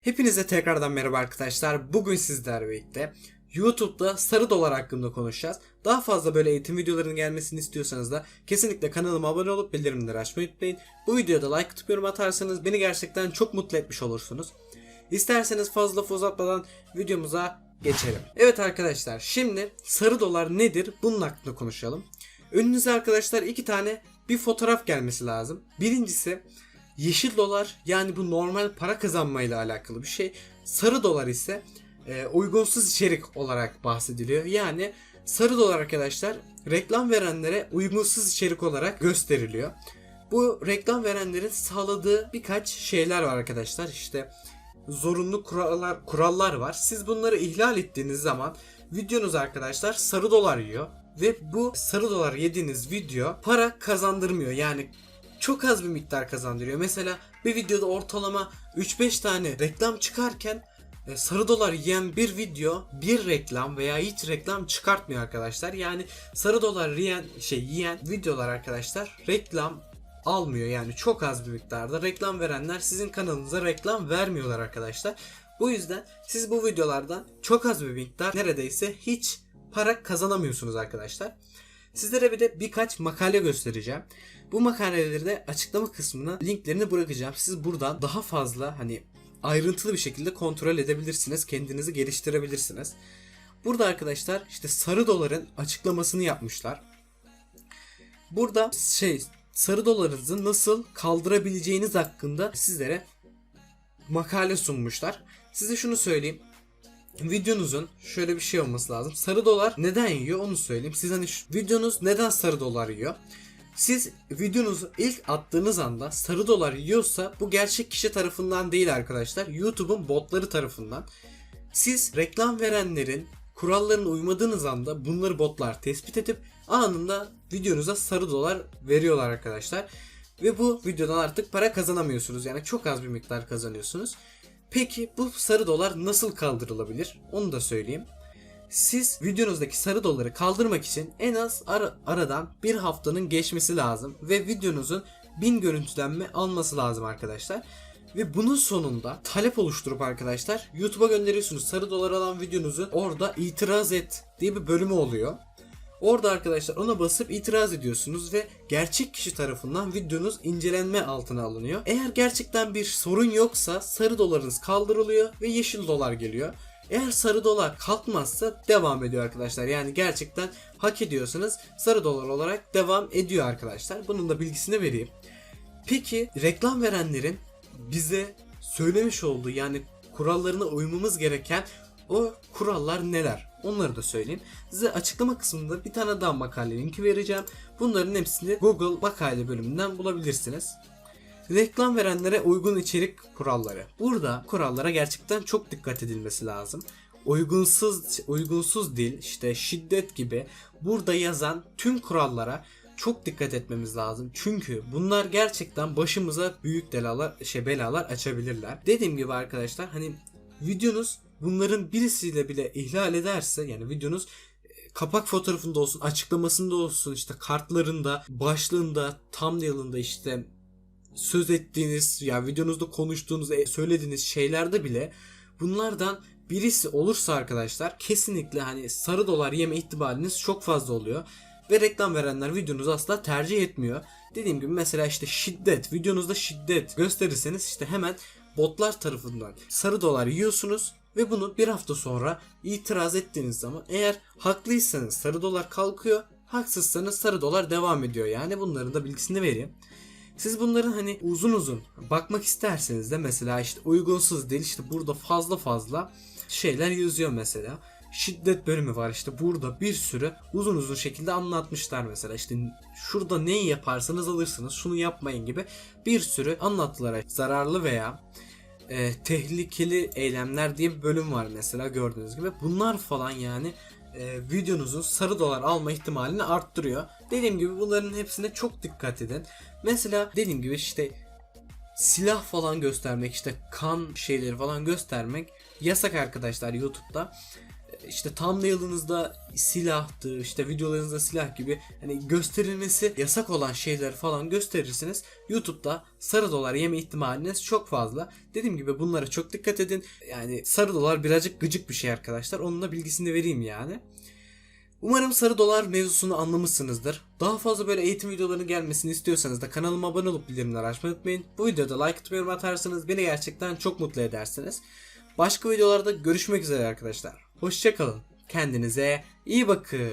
Hepinize tekrardan merhaba arkadaşlar. Bugün sizlerle birlikte YouTube'da sarı dolar hakkında konuşacağız. Daha fazla böyle eğitim videolarının gelmesini istiyorsanız da kesinlikle kanalıma abone olup bildirimleri açmayı unutmayın. Bu videoda like atıp yorum atarsanız beni gerçekten çok mutlu etmiş olursunuz. İsterseniz fazla uzatmadan videomuza geçelim. Evet arkadaşlar, şimdi sarı dolar nedir? Bunun hakkında konuşalım. Önünüze arkadaşlar iki tane bir fotoğraf gelmesi lazım. Birincisi yeşil dolar, yani bu normal para kazanmayla alakalı bir şey. Sarı dolar ise uygunsuz içerik olarak bahsediliyor. Yani sarı dolar arkadaşlar reklam verenlere uygunsuz içerik olarak gösteriliyor. Bu reklam verenlerin sağladığı birkaç şeyler var arkadaşlar. İşte zorunlu kurallar var. Siz bunları ihlal ettiğiniz zaman videonuz arkadaşlar sarı dolar yiyor. Ve bu sarı dolar yediğiniz video para kazandırmıyor. Yani çok az bir miktar kazandırıyor. Mesela bir videoda ortalama 3-5 tane reklam çıkarken sarı dolar yiyen bir video bir reklam veya hiç reklam çıkartmıyor arkadaşlar. Yani sarı dolar yiyen videolar arkadaşlar reklam almıyor. Yani çok az bir miktarda reklam verenler sizin kanalınıza reklam vermiyorlar arkadaşlar. Bu yüzden siz bu videolardan çok az bir miktar, neredeyse hiç para kazanamıyorsunuz arkadaşlar. Sizlere bir de birkaç makale göstereceğim. Bu makaleleri de açıklama kısmına linklerini bırakacağım. Siz buradan daha fazla ayrıntılı bir şekilde kontrol edebilirsiniz. Kendinizi geliştirebilirsiniz. Burada arkadaşlar işte sarı doların açıklamasını yapmışlar. Burada sarı dolarınızı nasıl kaldırabileceğiniz hakkında sizlere makale sunmuşlar. Size şunu söyleyeyim. Videonuzun şöyle bir şey olması lazım. Sarı dolar neden yiyor onu söyleyeyim. Siz videonuz neden sarı dolar yiyor? Siz videonuzu ilk attığınız anda sarı dolar yiyorsa bu gerçek kişi tarafından değil arkadaşlar. YouTube'un botları tarafından. Siz reklam verenlerin kurallarına uymadığınız anda bunları botlar tespit edip anında videonuza sarı dolar veriyorlar arkadaşlar. Ve bu videodan artık para kazanamıyorsunuz. Yani çok az bir miktar kazanıyorsunuz. Peki bu sarı dolar nasıl kaldırılabilir? Onu da söyleyeyim. Siz videonuzdaki sarı doları kaldırmak için en az aradan bir haftanın geçmesi lazım. Ve videonuzun 1000 görüntülenme alması lazım arkadaşlar. Ve bunun sonunda talep oluşturup arkadaşlar YouTube'a gönderiyorsunuz. Sarı dolar alan videonuzu orada itiraz et diye bir bölümü oluyor. Orada arkadaşlar ona basıp itiraz ediyorsunuz ve gerçek kişi tarafından videonuz incelenme altına alınıyor. Eğer gerçekten bir sorun yoksa sarı dolarınız kaldırılıyor ve yeşil dolar geliyor. Eğer sarı dolar kalkmazsa devam ediyor arkadaşlar. Yani gerçekten hak ediyorsanız sarı dolar olarak devam ediyor arkadaşlar. Bunun da bilgisini vereyim. Peki reklam verenlerin bize söylemiş olduğu, yani kurallarına uymamız gereken o kurallar neler? Onları da söyleyeyim. Size açıklama kısmında bir tane daha makale linki vereceğim. Bunların hepsini Google makale bölümünden bulabilirsiniz. Reklam verenlere uygun içerik kuralları. Burada kurallara gerçekten çok dikkat edilmesi lazım. Uygunsuz dil, işte şiddet gibi burada yazan tüm kurallara çok dikkat etmemiz lazım. Çünkü bunlar gerçekten başımıza büyük belalar açabilirler. Dediğim gibi arkadaşlar, videonuz bunların birisiyle bile ihlal ederse, yani videonuz kapak fotoğrafında olsun, açıklamasında olsun, işte kartlarında, başlığında, thumbnail'ında, işte söz ettiğiniz, ya videonuzda konuştuğunuz, söylediğiniz şeylerde bile bunlardan birisi olursa arkadaşlar kesinlikle sarı dolar yeme ihtimaliniz çok fazla oluyor. Ve reklam verenler videonuzu asla tercih etmiyor. Dediğim gibi mesela işte videonuzda şiddet gösterirseniz işte hemen botlar tarafından sarı dolar yiyorsunuz. Ve bunu bir hafta sonra itiraz ettiğiniz zaman eğer haklıysanız sarı dolar kalkıyor, haksızsanız sarı dolar devam ediyor. Yani bunların da bilgisini vereyim. Siz bunların uzun bakmak isterseniz de mesela işte uygunsuz değil, işte burada fazla şeyler yazıyor mesela. Şiddet bölümü var, işte burada bir sürü uzun şekilde anlatmışlar mesela, işte şurada neyi yaparsanız alırsınız, şunu yapmayın gibi bir sürü anlattılar. Zararlı veya tehlikeli eylemler diye bir bölüm var mesela, gördüğünüz gibi. Bunlar falan videonuzun sarı dolar alma ihtimalini arttırıyor. Dediğim gibi bunların hepsine çok dikkat edin. Mesela dediğim gibi işte silah falan göstermek, işte kan şeyleri falan göstermek yasak arkadaşlar YouTube'da. işte thumbnail'ınızda silahtı, işte videolarınızda silah gibi hani gösterilmesi yasak olan şeyleri falan gösterirsiniz. YouTube'da sarı dolar yeme ihtimaliniz çok fazla. Dediğim gibi bunlara çok dikkat edin. Yani sarı dolar birazcık gıcık bir şey arkadaşlar. Onun da bilgisini vereyim yani. Umarım sarı dolar mevzusunu anlamışsınızdır. Daha fazla böyle eğitim videolarının gelmesini istiyorsanız da kanalıma abone olup bildirimleri açmayı unutmayın. Bu videoda like atıp yorum atarsanız beni gerçekten çok mutlu edersiniz. Başka videolarda görüşmek üzere arkadaşlar. Hoşça kalın. Kendinize iyi bakın.